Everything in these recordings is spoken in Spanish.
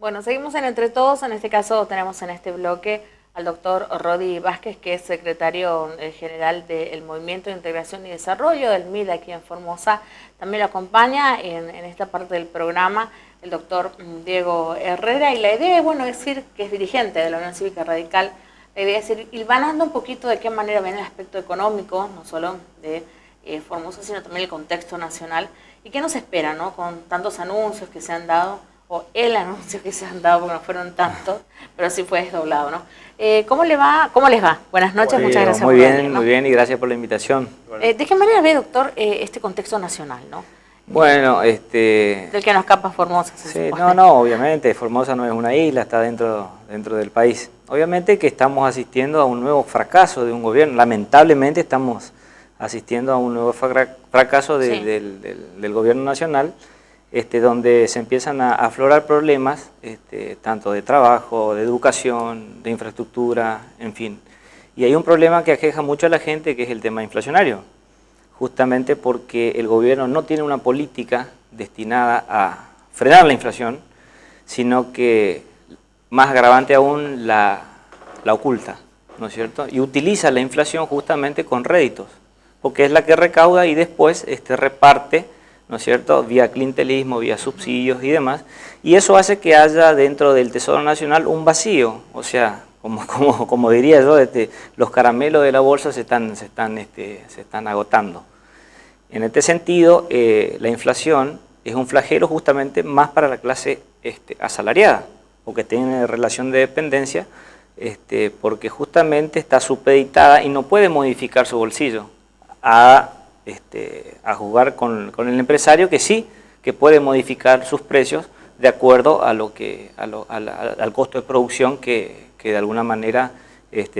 Bueno, seguimos en Entre Todos. En este caso tenemos en este bloque al doctor Rodi Vázquez, que es secretario general del Movimiento de Integración y Desarrollo del MID aquí en Formosa. También lo acompaña en esta parte del programa el doctor Diego Herrera. Y la idea es, bueno, decir que es dirigente de la Unión Cívica Radical. La idea es ir hilvanando un poquito de qué manera viene el aspecto económico, no solo de Formosa, sino también el contexto nacional. ¿Y qué nos espera, no? Con tantos anuncios que se han dado, o el anuncio que se han dado, porque no fueron tantos, pero sí fue desdoblado, ¿no? ¿Cómo le va? ¿Cómo les va? Buenas noches, muchas gracias por venir, ¿no? Muy bien, y gracias por la invitación. ¿De qué manera ve, doctor, este contexto nacional, no? Bueno, del que nos escapa Formosa. Sí, no, obviamente, Formosa no es una isla, está dentro del país. Obviamente que estamos asistiendo a un nuevo fracaso de un gobierno, lamentablemente estamos asistiendo a un nuevo fracaso del gobierno nacional, donde se empiezan a aflorar problemas, tanto de trabajo, de educación, de infraestructura, en fin. Y hay un problema que aqueja mucho a la gente, que es el tema inflacionario, justamente porque el gobierno no tiene una política destinada a frenar la inflación, sino que, más agravante aún, la oculta, ¿no es cierto? Y utiliza la inflación justamente con réditos, porque es la que recauda y después reparte, ¿no es cierto?, vía clientelismo, vía subsidios y demás, y eso hace que haya dentro del Tesoro Nacional un vacío, o sea, como diría yo, los caramelos de la bolsa se están agotando. En este sentido, la inflación es un flagelo justamente más para la clase asalariada, o que tiene relación de dependencia, porque justamente está supeditada y no puede modificar su bolsillo a jugar con el empresario, que sí, que puede modificar sus precios de acuerdo a al costo de producción que de alguna manera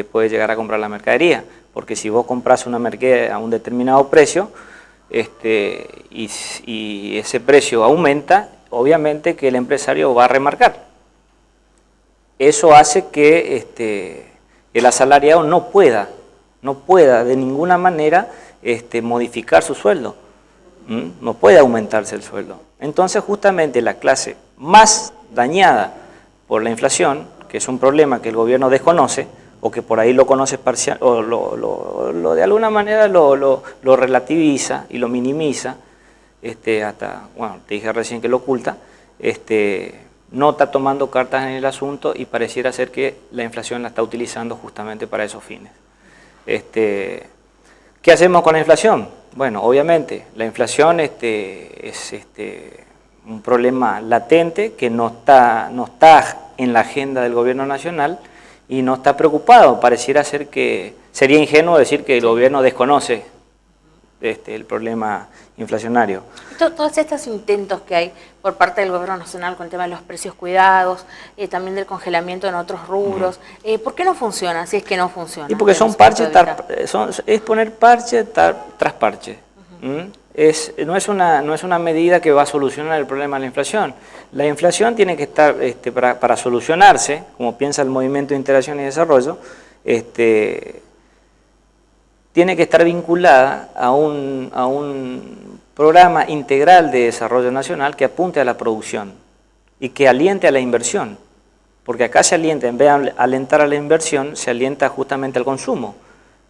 puede llegar a comprar la mercadería. Porque si vos compras una mercadería a un determinado precio y ese precio aumenta, obviamente que el empresario va a remarcar. Eso hace que el asalariado no pueda de ninguna manera modificar su sueldo, no puede aumentarse el sueldo. Entonces justamente la clase más dañada por la inflación, que es un problema que el gobierno desconoce, o que por ahí lo conoce parcial, o de alguna manera lo relativiza y lo minimiza, hasta, bueno, te dije recién que lo oculta, no está tomando cartas en el asunto y pareciera ser que la inflación la está utilizando justamente para esos fines. ¿Qué hacemos con la inflación? Bueno, obviamente, la inflación es un problema latente que no está en la agenda del gobierno nacional y no está preocupado. Pareciera ser que sería ingenuo decir que el gobierno desconoce el problema inflacionario. Todos estos intentos que hay por parte del gobierno nacional con el tema de los precios cuidados, también del congelamiento en otros rubros, ¿por qué no funciona? Si es que no funciona. Y porque son parches, es poner parche tras parche. No es una medida que va a solucionar el problema de la inflación. La inflación tiene que estar, para solucionarse, como piensa el Movimiento de Integración y Desarrollo, tiene que estar vinculada a un programa integral de desarrollo nacional que apunte a la producción y que aliente a la inversión. Porque acá se alienta, en vez de alentar a la inversión, se alienta justamente al consumo,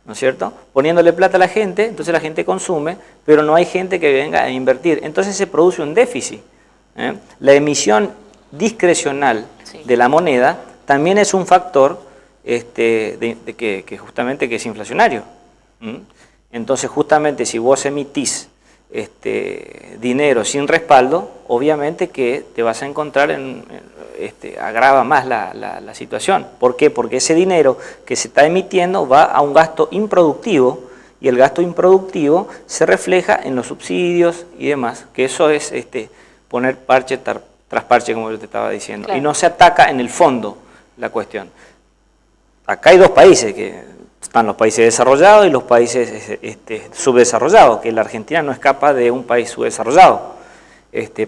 ¿no es cierto? Poniéndole plata a la gente, entonces la gente consume, pero no hay gente que venga a invertir. Entonces se produce un déficit. La emisión discrecional de la moneda también es un factor que justamente que es inflacionario. Entonces justamente si vos emitís dinero sin respaldo, obviamente que te vas a encontrar agrava más la situación. ¿Por qué? Porque ese dinero que se está emitiendo va a un gasto improductivo y el gasto improductivo se refleja en los subsidios y demás, que eso es poner parche tras parche, como yo te estaba diciendo, claro. Y no se ataca en el fondo la cuestión. Acá hay dos países que están los países desarrollados y los países subdesarrollados, que la Argentina no escapa de un país subdesarrollado.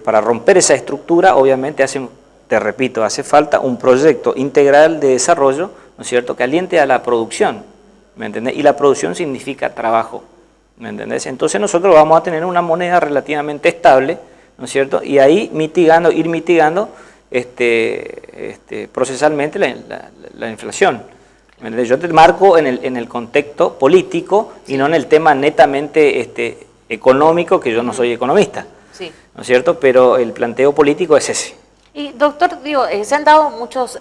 Para romper esa estructura, obviamente, te repito, hace falta un proyecto integral de desarrollo, ¿no es cierto?, que aliente a la producción, ¿me entendés? Y la producción significa trabajo, ¿me entendés? Entonces nosotros vamos a tener una moneda relativamente estable, ¿no es cierto?, y ahí ir mitigando procesalmente la inflación. Yo te marco en el contexto político y no en el tema netamente económico, que yo no soy economista, Sí. ¿no es cierto? Pero el planteo político es ese. Y doctor, digo, se han dado muchos,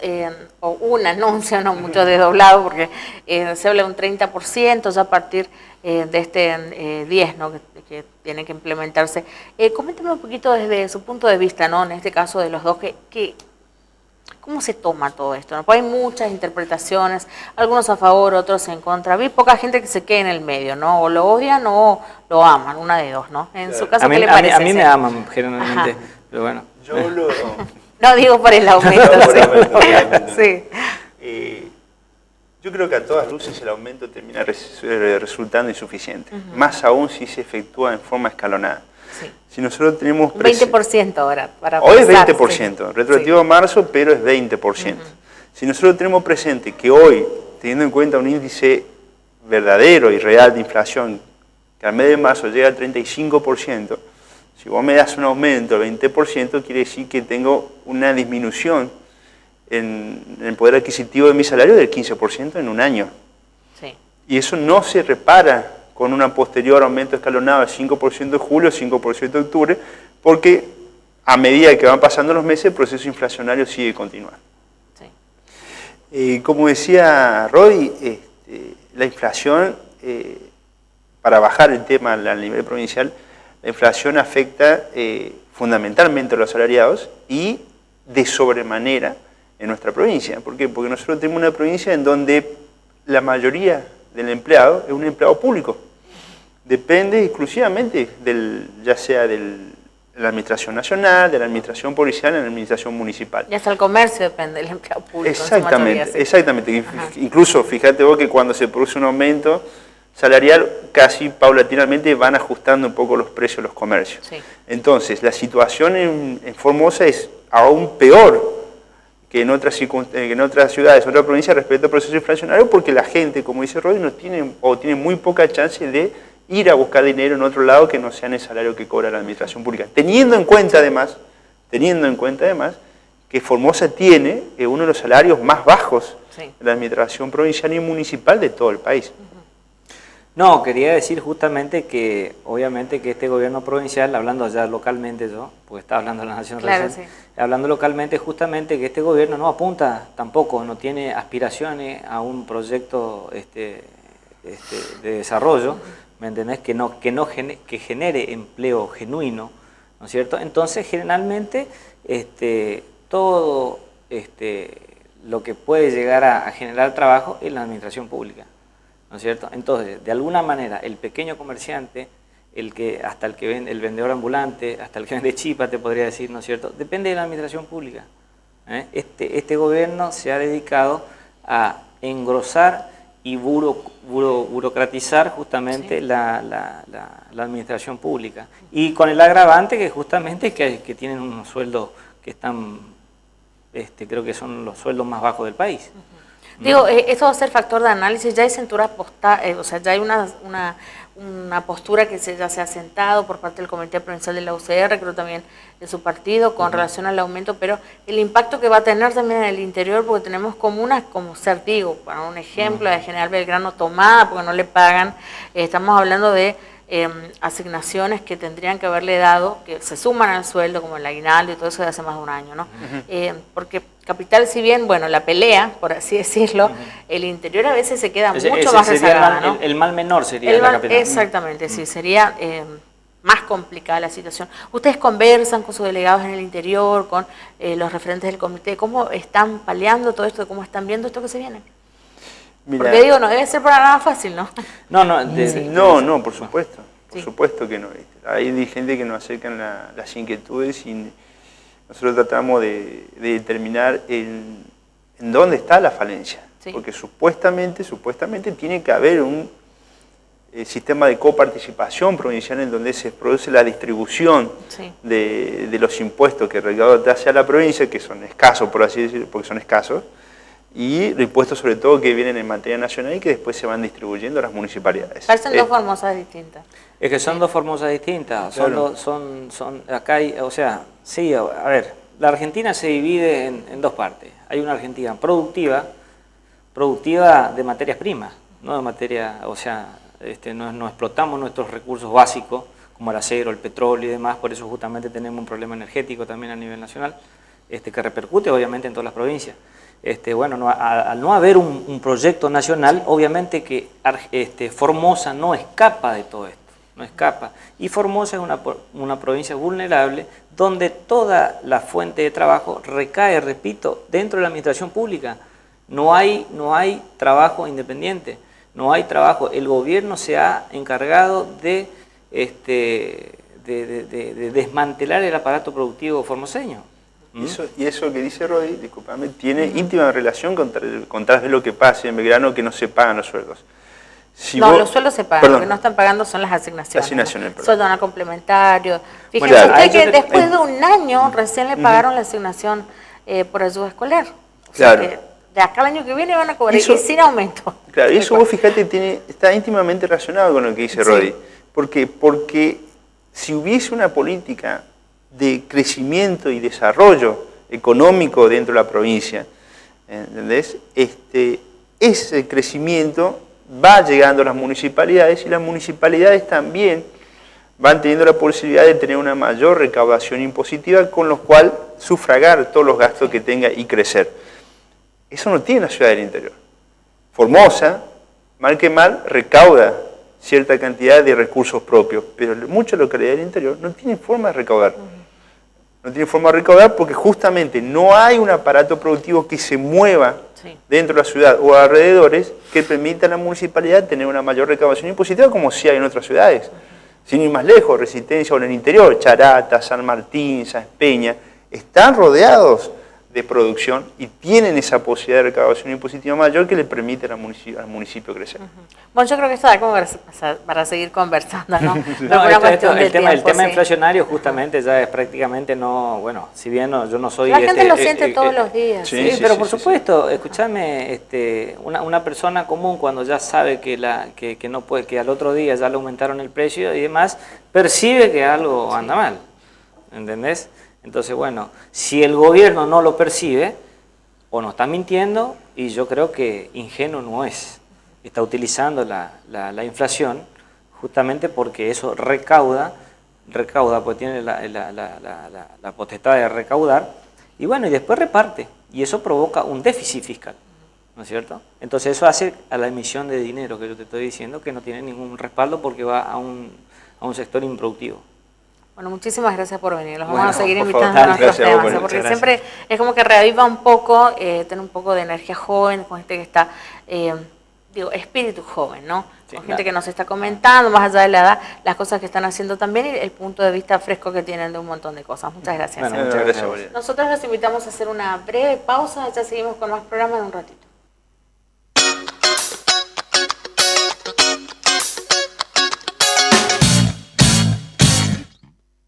o un anuncio, no mucho desdoblado, porque se habla de un 30% ya a partir de este 10, ¿no? que tiene que implementarse. Coménteme un poquito desde su punto de vista, ¿no? En este caso de los dos, ¿cómo se toma todo esto? ¿No? Pues hay muchas interpretaciones, algunos a favor, otros en contra. Vi poca gente que se quede en el medio, ¿no? O lo odian o lo aman, una de dos, ¿no? En su caso, ¿qué le parece? A mí me aman generalmente, Ajá. pero bueno. Yo lo... No digo por el aumento. No, por el aumento, obviamente. Sí. Yo creo que a todas luces el aumento termina resultando insuficiente, más aún si se efectúa en forma escalonada. Sí. Si nosotros tenemos... Un 20% ahora. Hoy es pensar, 20%, sí. retroactivo a marzo, pero es 20%. Si nosotros tenemos presente que hoy, teniendo en cuenta un índice verdadero y real de inflación, que al mes de marzo llega al 35%, si vos me das un aumento del 20%, quiere decir que tengo una disminución en el poder adquisitivo de mi salario del 15% en un año. Sí. Y eso no se repara con un posterior aumento escalonado de 5% de julio, 5% de octubre, porque a medida que van pasando los meses, el proceso inflacionario sigue continuando. Sí. Como decía Rodi, la inflación, para bajar el tema a nivel provincial, la inflación afecta fundamentalmente a los asalariados y de sobremanera en nuestra provincia. ¿Por qué? Porque nosotros tenemos una provincia en donde la mayoría del empleado es un empleado público. Depende exclusivamente ya sea de la administración nacional, de la administración policial, de la administración municipal. Y hasta el comercio depende del empleado público. Exactamente, mayoría, sí. exactamente. Incluso, fíjate vos que cuando se produce un aumento salarial, casi paulatinamente van ajustando un poco los precios de los comercios. Sí. Entonces, la situación en Formosa es aún peor que en otras ciudades, otras provincias respecto al proceso inflacionario, porque la gente, como dice Rodi, no tiene muy poca chance de ir a buscar dinero en otro lado que no sea en el salario que cobra la administración pública. Teniendo en cuenta además que Formosa tiene uno de los salarios más bajos de la administración provincial y municipal de todo el país. No, quería decir justamente que, obviamente, que este gobierno provincial, hablando ya localmente yo, porque estaba hablando de la Nación claro, recién, sí. hablando localmente, justamente que este gobierno no apunta tampoco, no tiene aspiraciones a un proyecto de desarrollo, ¿me entendés? Que genere empleo genuino, ¿no es cierto? Entonces, generalmente, todo lo que puede llegar a generar trabajo es la administración pública, ¿no es cierto? Entonces, de alguna manera, el pequeño comerciante, hasta el que vende, el vendedor ambulante, hasta el que vende chipa, te podría decir, ¿no es cierto?, depende de la administración pública. Este gobierno se ha dedicado a engrosar y burocratizar justamente sí. la administración pública. Y con el agravante que justamente que tienen unos sueldos que están, creo que son los sueldos más bajos del país. Digo, eso va a ser factor de análisis, ya hay cintura o sea, ya hay una postura que ya se ha sentado por parte del Comité Provincial de la UCR, creo también de su partido, con relación al aumento, pero el impacto que va a tener también en el interior, porque tenemos comunas como Certigo, para un ejemplo, de General Belgrano tomada, porque no le pagan, estamos hablando de asignaciones que tendrían que haberle dado, que se suman al sueldo, como el aguinaldo y todo eso de hace más de un año, ¿no? Porque Capital, si bien, bueno, la pelea, por así decirlo, el interior a veces se queda mucho más rezagada, ¿no? El mal menor sería la capital. Exactamente, sí, sería más complicada la situación. ¿Ustedes conversan con sus delegados en el interior, con los referentes del comité? ¿Cómo están paliando todo esto? ¿Cómo están viendo esto que se viene? Mira, porque digo, no debe ser para nada fácil, ¿no? No, por supuesto. Por Sí. supuesto que no. Hay gente que nos acercan las inquietudes y nosotros tratamos de determinar en dónde está la falencia. Sí. Porque supuestamente tiene que haber un sistema de coparticipación provincial en donde se produce la distribución Sí. de los impuestos que recauda hacia la provincia, que son escasos, por así decirlo, porque son escasos, y los impuestos sobre todo que vienen en materia nacional y que después se van distribuyendo a las municipalidades. Parecen dos Formosas distintas. Es que son dos Formosas distintas, Claro. acá hay, o sea, sí, a ver, la Argentina se divide en dos partes. Hay una Argentina productiva de materias primas, no de materia, o sea, no explotamos nuestros recursos básicos, como el acero, el petróleo y demás, por eso justamente tenemos un problema energético también a nivel nacional, que repercute obviamente en todas las provincias. Bueno, al no haber un proyecto nacional, obviamente que Formosa no escapa de todo esto, no escapa. Y Formosa es una provincia vulnerable donde toda la fuente de trabajo recae, repito, dentro de la administración pública. No hay trabajo independiente, no hay trabajo. El gobierno se ha encargado de desmantelar el aparato productivo formoseño. Y eso que dice Rodi, discúlpame, tiene íntima relación con tal vez lo que pasa en Belgrano, que no se pagan los sueldos. Los sueldos se pagan, lo que no están pagando son las asignaciones. Sueldo no complementario. Fíjense usted que después de un año recién le pagaron la asignación por ayuda escolar. O sea que de acá al año que viene van a cobrar y sin aumento. Claro, y eso vos fíjate, está íntimamente relacionado con lo que dice Rodi. Porque si hubiese una política de crecimiento y desarrollo económico dentro de la provincia, ¿entendés? Ese crecimiento va llegando a las municipalidades y las municipalidades también van teniendo la posibilidad de tener una mayor recaudación impositiva con lo cual sufragar todos los gastos que tenga y crecer. Eso no tiene la ciudad del interior. Formosa, mal que mal, recauda cierta cantidad de recursos propios, pero muchas localidades del interior no tienen forma de recaudar. No tienen forma de recaudar porque justamente no hay un aparato productivo que se mueva dentro de la ciudad o alrededores que permita a la municipalidad tener una mayor recaudación impositiva como sí hay en otras ciudades. Sin ir más lejos, Resistencia o en el interior, Charata, San Martín, San Peña, están rodeados de producción y tienen esa posibilidad de recaudación impositiva mayor que le permite al municipio crecer. Bueno, yo creo que eso da como para seguir conversando, ¿no? El tema inflacionario justamente ya es prácticamente si bien yo no soy... La gente lo siente todos los días. Sí, pero por supuesto, escúchame, una persona común cuando ya sabe que no puede, que al otro día ya le aumentaron el precio y demás, percibe que algo anda mal, ¿entendés? Entonces, bueno, si el gobierno no lo percibe, o nos está mintiendo, y yo creo que ingenuo no es. Está utilizando la inflación justamente porque eso recauda, pues tiene la potestad de recaudar, y bueno, y después reparte, y eso provoca un déficit fiscal, ¿no es cierto? Entonces eso hace a la emisión de dinero que yo te estoy diciendo que no tiene ningún respaldo porque va a un sector improductivo. Bueno, muchísimas gracias por venir. Los vamos a seguir invitando a nuestros temas, porque siempre es como que reaviva un poco, tener un poco de energía joven, con gente que está, espíritu joven, ¿no? Con gente que nos está comentando, más allá de la edad, las cosas que están haciendo también y el punto de vista fresco que tienen de un montón de cosas. Muchas gracias. Muchas gracias. Nosotros los invitamos a hacer una breve pausa, ya seguimos con más programas en un ratito.